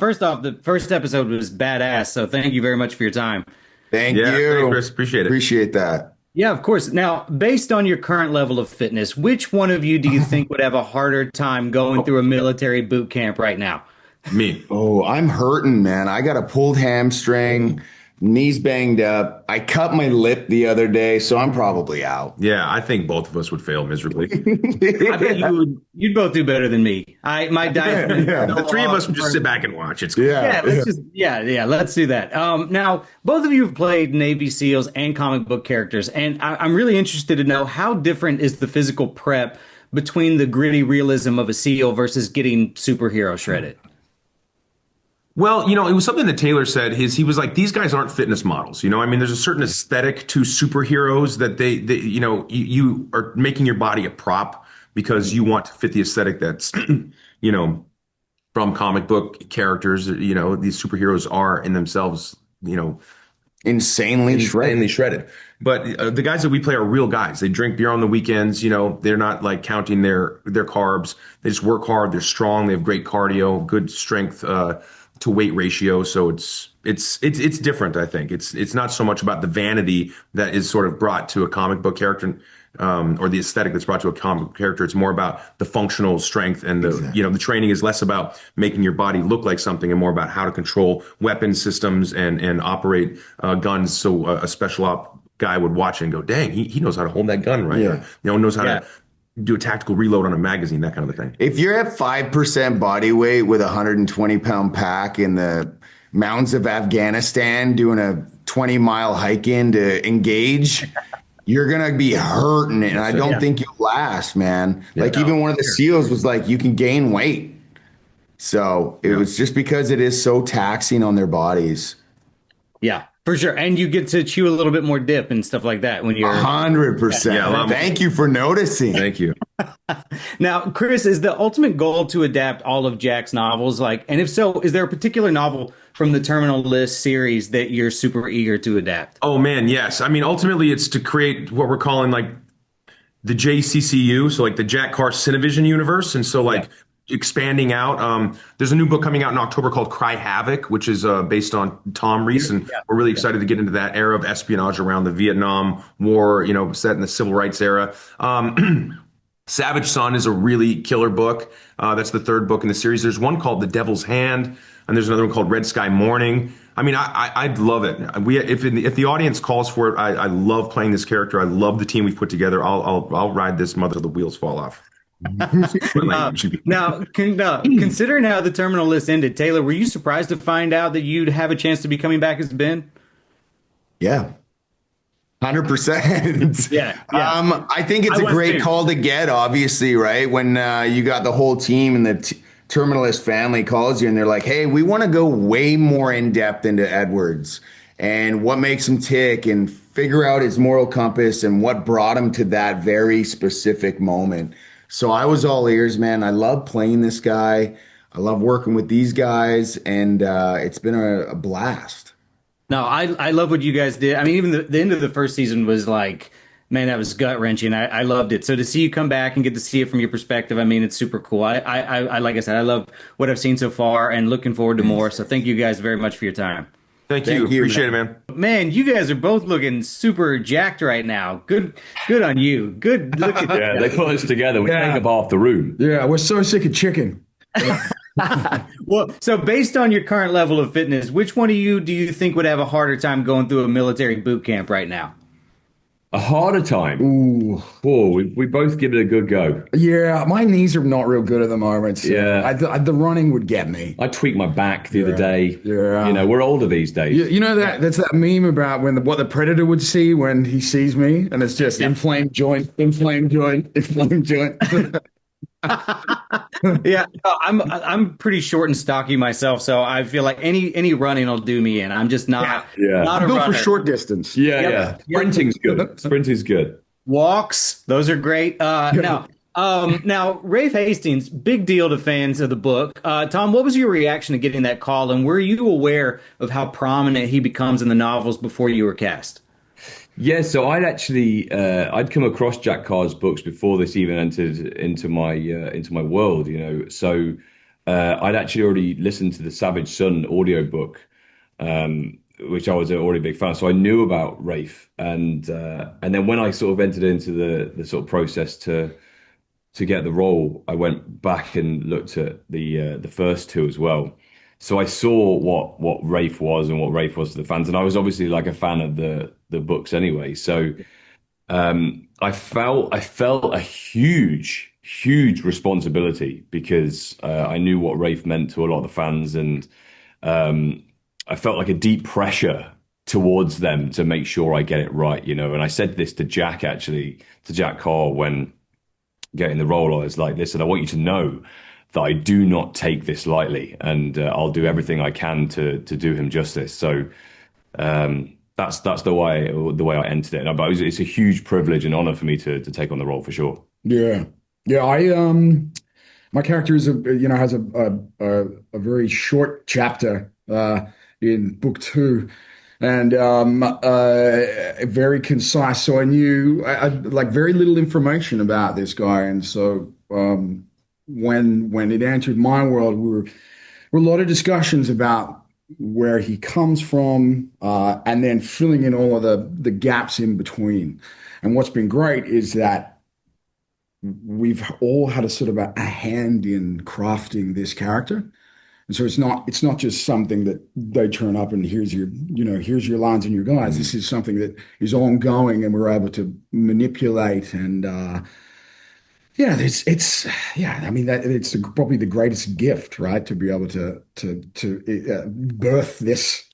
first off, the first episode was badass, so thank you very much for your time. Thank Yeah, you. thanks, Chris. Appreciate it. Appreciate that. Yeah, of course. Now, based on your current level of fitness, which one of you do you think would have a harder time going through a military boot camp right now? Me. Oh, I'm hurting, man. I got a pulled hamstring, knees banged up. I cut my lip the other day, so I'm probably out. Yeah, I think both of us would fail miserably. I bet you'd both do better than me. My diet. The three of us would just sit back and watch. It's cool. Let's do that. Now, both of you have played Navy SEALs and comic book characters, and I'm really interested to know how different is the physical prep between the gritty realism of a SEAL versus getting superhero shredded. Well, it was something that Taylor said. He was like, these guys aren't fitness models. I mean, there's a certain aesthetic to superheroes that you are making your body a prop because you want to fit the aesthetic that's, from comic book characters. These superheroes are in themselves, Insanely shredded. But the guys that we play are real guys. They drink beer on the weekends. They're not like counting their carbs. They just work hard. They're strong. They have great cardio, good strength to weight ratio. So it's different. I think it's not so much about the vanity that is sort of brought to a comic book character, or the aesthetic that's brought to a comic book character. It's more about the functional strength and the training is less about making your body look like something and more about how to control weapon systems and operate guns. So a special op guy would watch and go, dang, he knows how to hold that gun right. Yeah. Or, knows how to do a tactical reload on a magazine, that kind of a thing. If you're at 5% body weight with a 120-pound pack in the mountains of Afghanistan doing a 20-mile hike in to engage, you're going to be hurting. And I don't think you'll last, man. Even one of the SEALs was like, you can gain weight. So it was just because it is so taxing on their bodies. Yeah. For sure. And you get to chew a little bit more dip and stuff like that when you're 100%. Yeah, thank you for noticing. Thank you. Now, Chris, is the ultimate goal to adapt all of Jack's novels? And if so, is there a particular novel from the Terminal List series that you're super eager to adapt? Oh man, yes. I mean, ultimately it's to create what we're calling the JCCU. So the Jack Carr Cinevision universe. And so expanding out. There's a new book coming out in October called Cry Havoc, which is based on Tom Reese, and we're really excited to get into that era of espionage around the Vietnam War, set in the civil rights era. Savage Son is a really killer book. That's the third book in the series. There's one called The Devil's Hand, and there's another one called Red Sky Morning. I mean, I'd love it. If the audience calls for it, I love playing this character. I love the team we've put together. I'll ride this mother till the wheels fall off. Now, considering how the Terminal List ended, Taylor, were you surprised to find out that you'd have a chance to be coming back as Ben? Yeah. 100%. Yeah. I think it's a great call to get, obviously, right? When you got the whole team and the Terminal List family calls you and they're like, hey, we want to go way more in depth into Edwards and what makes him tick and figure out his moral compass and what brought him to that very specific moment. So I was all ears, man. I love playing this guy. I love working with these guys, and it's been a blast. No, I love what you guys did. I mean, even the end of the first season was man, that was gut wrenching. I loved it. So to see you come back and get to see it from your perspective, I mean, it's super cool. I like I said, I love what I've seen so far, and looking forward to more. So thank you guys very much for your time. Thank you. Appreciate it, man. Man, you guys are both looking super jacked right now. Good on you. Good. Look at Yeah, they put us together. We take up half the room. Yeah, we're so sick of chicken. Well, so based on your current level of fitness, which one of you do you think would have a harder time going through a military boot camp right now? A harder time. Ooh. Whoa, we both give it a good go. Yeah, my knees are not real good at the moment. So Yeah. the running would get me. I tweaked my back the other day. Yeah. We're older these days. You know that's that meme about what the predator would see when he sees me, and it's just inflamed joint, inflamed joint, inflamed joint. Yeah, I'm pretty short and stocky myself, so I feel like any running will do me in. I'm just not not a Go runner. for short distance. Yeah. Sprinting's good. Sprinting's good. Walks, those are great. Now, Rafe Hastings, big deal to fans of the book. Tom, what was your reaction to getting that call, and were you aware of how prominent he becomes in the novels before you were cast? Yeah, so I'd actually I'd come across Jack Carr's books before this even entered into my world, So I'd actually already listened to the Savage Son audiobook, which I was already a big fan. So I knew about Rafe, and then when I sort of entered into the sort of process to get the role, I went back and looked at the first two as well. So I saw what Rafe was and what Rafe was to the fans, and I was obviously like a fan of the books anyway. So I felt a huge responsibility because I knew what Rafe meant to a lot of the fans, and I felt like a deep pressure towards them to make sure I get it right, you know. And I said this to Jack actually, to Jack Carr when getting the role. I was like, listen, I want you to know that I do not take this lightly, and I'll do everything I can to do him justice. So that's the way I entered it. But it's a huge privilege and honor for me to take on the role for sure. Yeah. Yeah. My character is has a very short chapter in book two, and very concise. So I knew I like very little information about this guy, and so when it entered my world, were a lot of discussions about where he comes from, and then filling in all of the gaps in between. And what's been great is that we've all had a sort of a hand in crafting this character. And so it's not just something that they turn up and here's your lines and your guys. This is something that is ongoing and we're able to manipulate and I mean that it's probably the greatest gift, right? To be able to birth this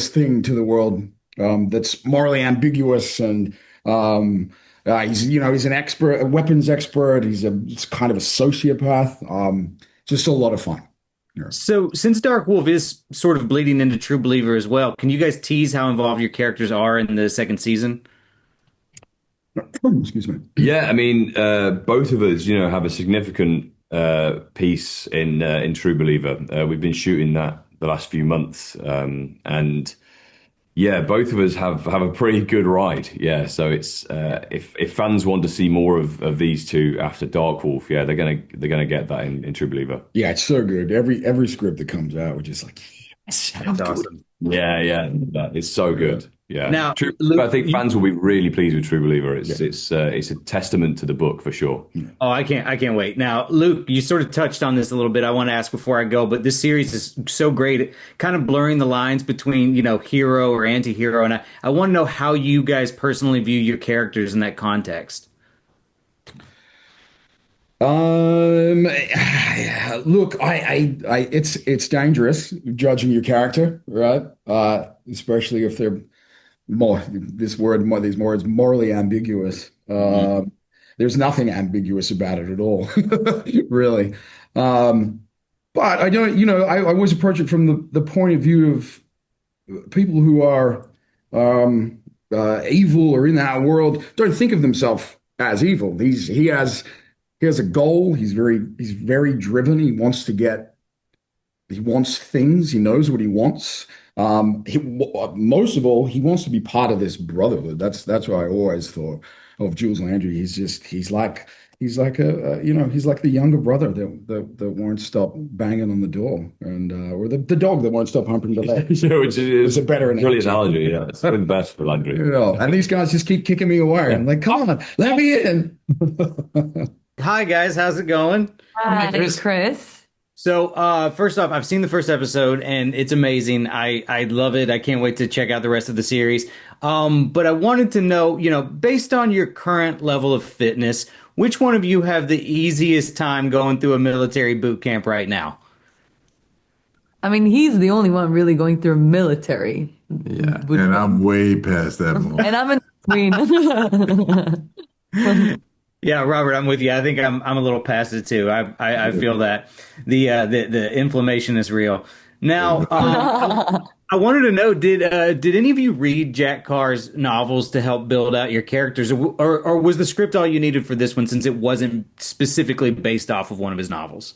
thing to the world that's morally ambiguous and he's an expert, a weapons expert. He's kind of a sociopath. Just a lot of fun. Yeah. So, since Dark Wolf is sort of bleeding into True Believer as well, can you guys tease how involved your characters are in the second season? Excuse me. Yeah, I mean, both of us, have a significant piece in True Believer. We've been shooting that the last few months, and yeah, both of us have a pretty good ride. Yeah, so it's if fans want to see more of these two after Dark Wolf, yeah, they're gonna get that in True Believer. Yeah, it's so good. Every script that comes out, we're just like, yes, that's awesome. Yeah, it's so good. Yeah. Now, I think fans will be really pleased with True Believer. It's a testament to the book for sure. Oh, I can't wait. Now, Luke, you sort of touched on this a little bit. I want to ask before I go, but this series is so great at kind of blurring the lines between, hero or anti-hero. And I want to know how you guys personally view your characters in that context. Look, it's dangerous judging your character, right? Especially if they're these words morally ambiguous. There's nothing ambiguous about it at all, really. But I don't, I always approach it from the point of view of people who are evil or in that world don't think of themselves as evil. He has a goal. He's very driven. He wants things. He knows what he wants. Most of all, he wants to be part of this brotherhood. That's what I always thought of Jules Landry. He's like the younger brother that won't stop banging on the door, and or the dog that won't stop humping the leg. Which is a better brilliant analogy. Yeah, it's the best for Landry. And these guys just keep kicking me away. I'm like, come on, let me in. Hi guys, how's it going? Hi, Chris. So, first off, I've seen the first episode and it's amazing. I love it. I can't wait to check out the rest of the series. But I wanted to know, based on your current level of fitness, which one of you have the easiest time going through a military boot camp right now? I mean, he's the only one really going through military. Yeah, and I'm way past that moment. And I'm in between. Yeah, Robert, I'm with you. I think I'm a little past it too. I feel that the inflammation is real. Now, I wanted to know, did any of you read Jack Carr's novels to help build out your characters, or was the script all you needed for this one since it wasn't specifically based off of one of his novels?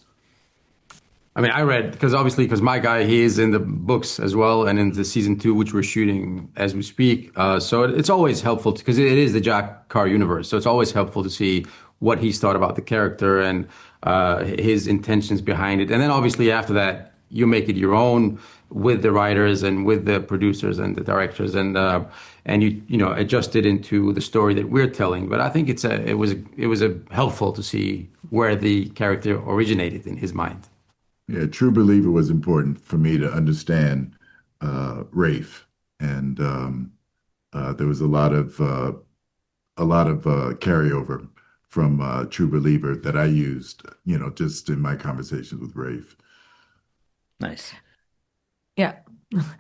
I mean, I read because my guy, he is in the books as well, and in the season 2, which we're shooting as we speak. So it's always helpful because it is the Jack Carr universe. So it's always helpful to see what he's thought about the character. And his intentions behind it. And then obviously after that, you make it your own with the writers and with the producers and the directors, and you know adjust it into the story that we're telling. But I think it was a helpful to see where the character originated in his mind. Yeah, True Believer was important for me to understand Rafe, and there was a lot of carryover from True Believer that I used, just in my conversations with Rafe. Nice. Yeah.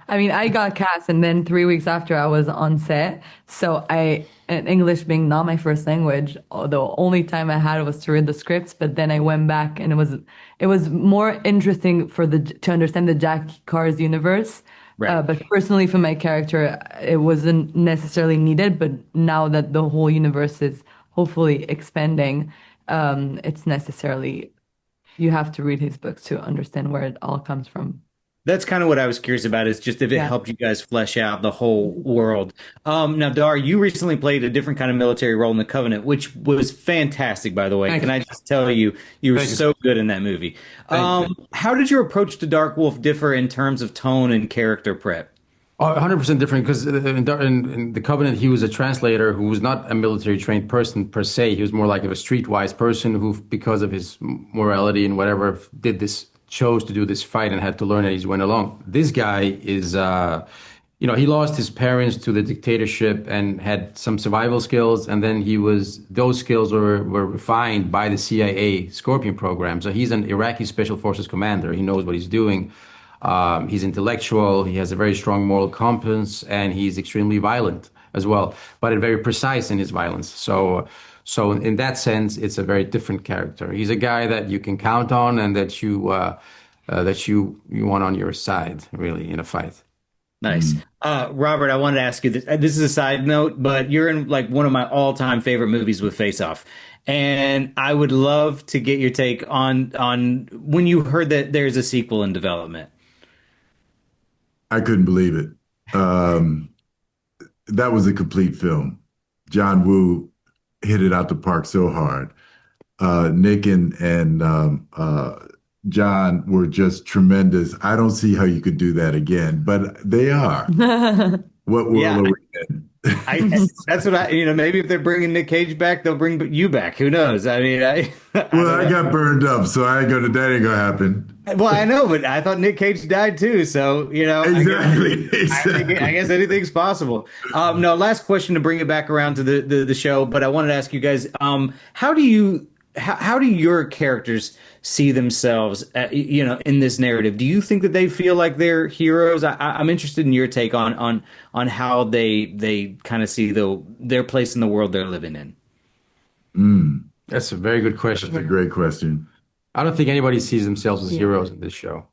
I mean, I got cast, and then 3 weeks after I was on set. So and English being not my first language, the only time I had was to read the scripts. But then I went back, and it was more interesting to understand the Jack Carr's universe. Right. But personally, for my character, it wasn't necessarily needed. But now that the whole universe is hopefully expanding, it's necessarily you have to read his books to understand where it all comes from. That's kind of what I was curious about, is just if it Yeah. helped you guys flesh out the whole world. Now, Dar, you recently played a different kind of military role in The Covenant, which was fantastic, by the way. Thank Can you. I just tell you, you were Thank you. so good in that movie. Thank you. How did your approach to Dark Wolf differ in terms of tone and character prep? 100% different because in the Covenant, he was a translator who was not a military trained person per se. He was more like a streetwise person who, because of his morality and whatever, chose to do this fight and had to learn it as he went along. This guy is, he lost his parents to the dictatorship and had some survival skills. And then those skills were refined by the CIA Scorpion program. So he's an Iraqi Special Forces commander. He knows what he's doing. He's intellectual. He has a very strong moral compass, and he's extremely violent as well, but very precise in his violence. So in that sense, it's a very different character. He's a guy that you can count on and that you want on your side, really, in a fight. Nice. Robert, I wanted to ask you this. This is a side note, but you're in like one of my all-time favorite movies with Face Off. And I would love to get your take on when you heard that there's a sequel in development. I couldn't believe it. That was a complete film. John Woo hit it out the park so hard. Nick and John were just tremendous. I don't see how you could do that again, but they are. What world Yeah. are we in? That's what maybe if they're bringing Nick Cage back, they'll bring you back. Who knows? I mean, Well, I got burned up, so that ain't gonna happen. well, I know, but I thought Nick Cage died too. So, Exactly. I guess anything's possible. No, last question to bring it back around to the show, but I wanted to ask you guys, how do your characters see themselves, in this narrative? Do you think that they feel like they're heroes? I'm interested in your take on how they kind of see their place in the world they're living in. That's a very good question. That's a great question. I don't think anybody sees themselves as heroes in this show.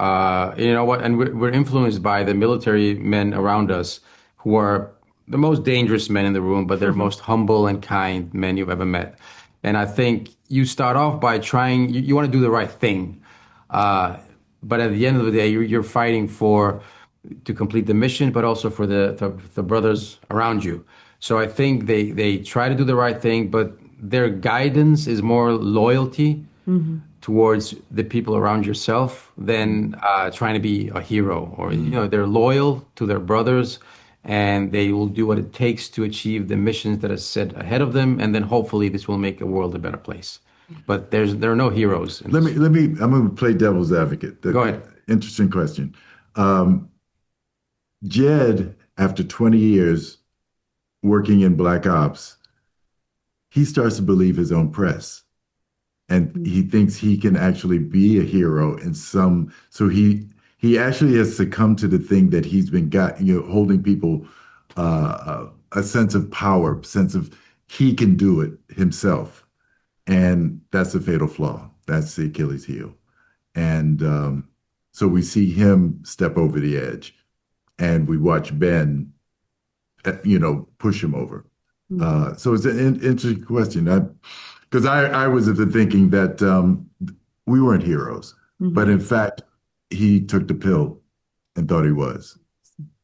You know what? And we're influenced by the military men around us who are the most dangerous men in the room, but they're most humble and kind men you've ever met. And I think you start off by trying, you want to do the right thing. But at the end of the day, you're fighting to complete the mission, but also for the brothers around you. So I think they try to do the right thing, but their guidance is more loyalty towards the people around yourself than trying to be a hero. Or, they're loyal to their brothers, and they will do what it takes to achieve the missions that are set ahead of them, and then hopefully this will make the world a better place. But there are no heroes. I'm going to play devil's advocate. Go ahead. Interesting question. Jed, after 20 years working in Black Ops, he starts to believe his own press. And he thinks he can actually be a hero so he actually has succumbed to the thing that he's been holding people a sense of power, sense of he can do it himself. And that's a fatal flaw. That's the Achilles heel. And so we see him step over the edge, and we watch Ben, push him over. So it's an interesting question. Because I was of the thinking that we weren't heroes, but in fact, he took the pill and thought he was.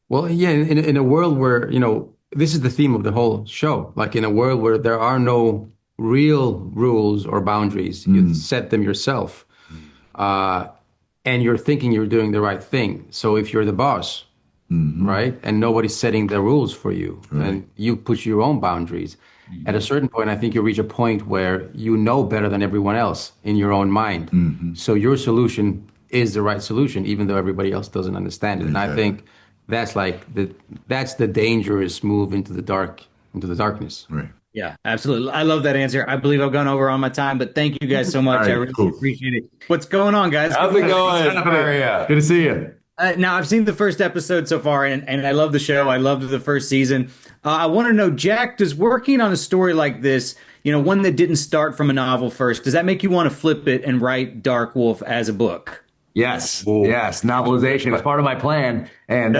Well, yeah, in a world where, this is the theme of the whole show. Like in a world where there are no real rules or boundaries. You set them yourself. And you're thinking you're doing the right thing. So if you're the boss, right, and nobody's setting the rules for you, and you push your own boundaries, at a certain point, I think you reach a point where you know better than everyone else in your own mind. So your solution is the right solution, even though everybody else doesn't understand it. And I think that's that's the dangerous move into the darkness. Right. Yeah, absolutely. I love that answer. I believe I've gone over on my time, but thank you guys so much. All right, I really cool. appreciate it. What's going on, guys? How's it going? Good to see you. Now, I've seen the first episode so far, and I love the show. I loved the first season. I want to know, Jack, does working on a story like this, one that didn't start from a novel first, does that make you want to flip it and write Dark Wolf as a book? Yes, yes, novelization is part of my plan, and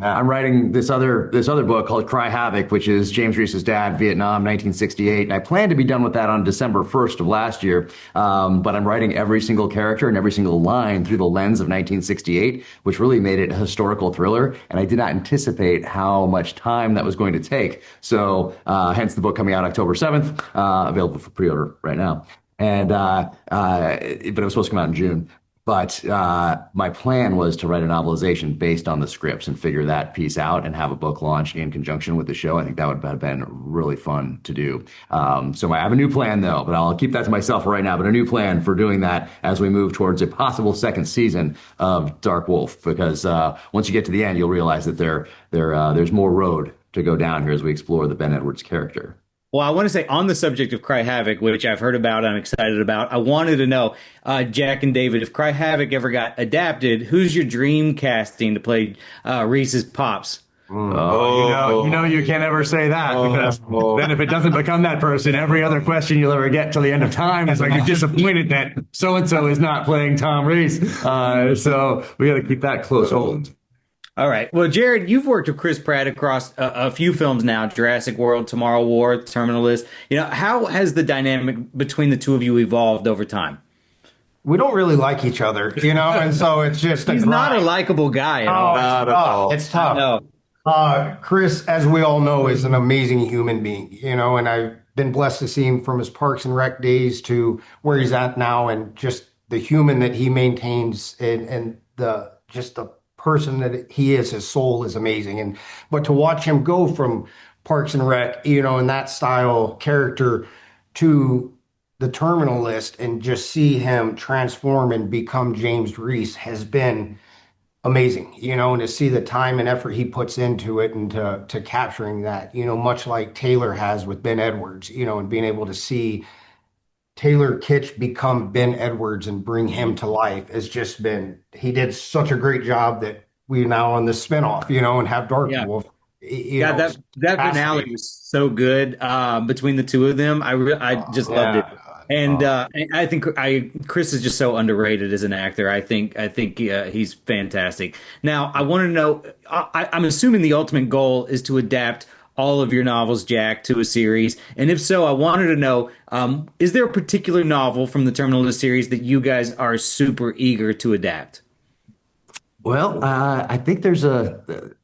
I'm writing this other book called Cry Havoc, which is James Reese's dad, Vietnam, 1968. And I plan to be done with that on December 1st of last year. But I'm writing every single character and every single line through the lens of 1968, which really made it a historical thriller. And I did not anticipate how much time that was going to take. So hence the book coming out October 7th, available for pre-order right now. And but it was supposed to come out in June. But my plan was to write a novelization based on the scripts and figure that piece out and have a book launch in conjunction with the show. I think that would have been really fun to do. So I have a new plan, though, but I'll keep that to myself for right now. But a new plan for doing that as we move towards a possible second season of Dark Wolf, because once you get to the end, you'll realize that there's more road to go down here as we explore the Ben Edwards character. Well, I want to say on the subject of Cry Havoc, which I've heard about, I'm excited about. I wanted to know, Jack and David, if Cry Havoc ever got adapted, who's your dream casting to play Reese's pops? You know, you can't ever say that, because then if it doesn't become that person, every other question you'll ever get till the end of time is like, you're disappointed that so-and-so is not playing Tom Reese. So we got to keep that close hold. All right. Well, Jared, you've worked with Chris Pratt across a few films now, Jurassic World, Tomorrow War, Terminalist. How has the dynamic between the two of you evolved over time? We don't really like each other, and so it's just He's not a likable guy at all. Not at all. It's tough. No. Chris, as we all know, is an amazing human being, and I've been blessed to see him from his Parks and Rec days to where he's at now, and just the human that he maintains and the person that he is, his soul is amazing. But to watch him go from Parks and Rec, and that style character to the Terminalist and just see him transform and become James Reese has been amazing, and to see the time and effort he puts into it and to capturing that, much like Taylor has with Ben Edwards, and being able to see Taylor Kitsch become Ben Edwards and bring him to life has just been, he did such a great job that we now on this spinoff, and have Dark Wolf. That finale was so good between the two of them. I just loved it. And I think Chris is just so underrated as an actor. I think he's fantastic. Now, I want to know, I'm assuming the ultimate goal is to adapt all of your novels, Jack, to a series. And if so, I wanted to know, is there a particular novel from the Terminalist series that you guys are super eager to adapt? Well, I think there's the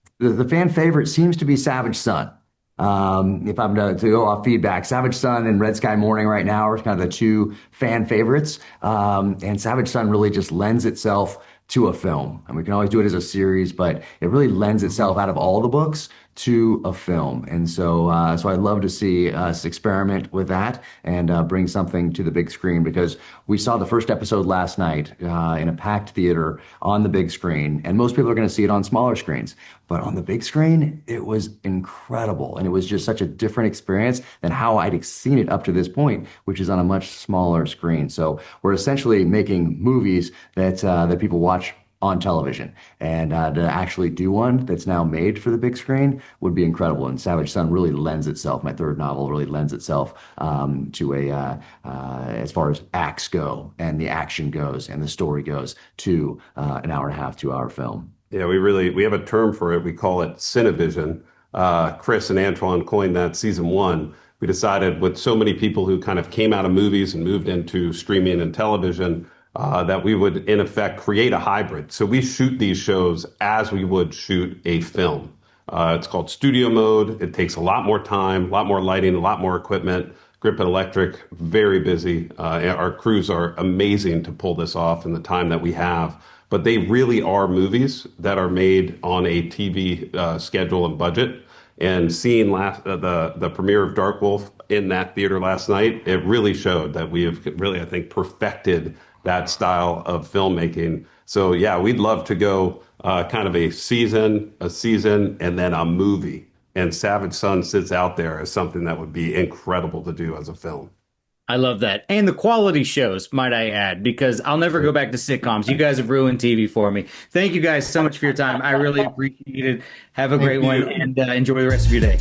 fan favorite seems to be Savage Son. If I'm to go off feedback, Savage Son and Red Sky Morning right now are kind of the two fan favorites. And Savage Son really just lends itself to a film. And we can always do it as a series, but it really lends itself out of all the books to a film. And so I'd love to see us experiment with that and bring something to the big screen, because we saw the first episode last night in a packed theater on the big screen, and most people are going to see it on smaller screens. But on the big screen, it was incredible. And it was just such a different experience than how I'd seen it up to this point, which is on a much smaller screen. So we're essentially making movies that people watch on television, and to actually do one that's now made for the big screen would be incredible. And Savage Son really lends itself, my third novel really lends itself to as far as acts go and the action goes and the story goes, to an hour and a half, 2-hour film. Yeah, we have a term for it. We call it Cinevision. Chris and Antoine coined that season 1. We decided, with so many people who kind of came out of movies and moved into streaming and television, that we would, in effect, create a hybrid. So we shoot these shows as we would shoot a film. It's called studio mode. It takes a lot more time, a lot more lighting, a lot more equipment. Grip and Electric, very busy. Our crews are amazing to pull this off in the time that we have. But they really are movies that are made on a TV schedule and budget. And seeing the premiere of Dark Wolf in that theater last night, it really showed that we have really, I think, perfected that style of filmmaking. So yeah, we'd love to go kind of a season, and then a movie. And Savage Son sits out there as something that would be incredible to do as a film. I love that. And the quality shows, might I add, because I'll never go back to sitcoms. You guys have ruined TV for me. Thank you guys so much for your time. I really appreciate it. Have a great one and enjoy the rest of your day.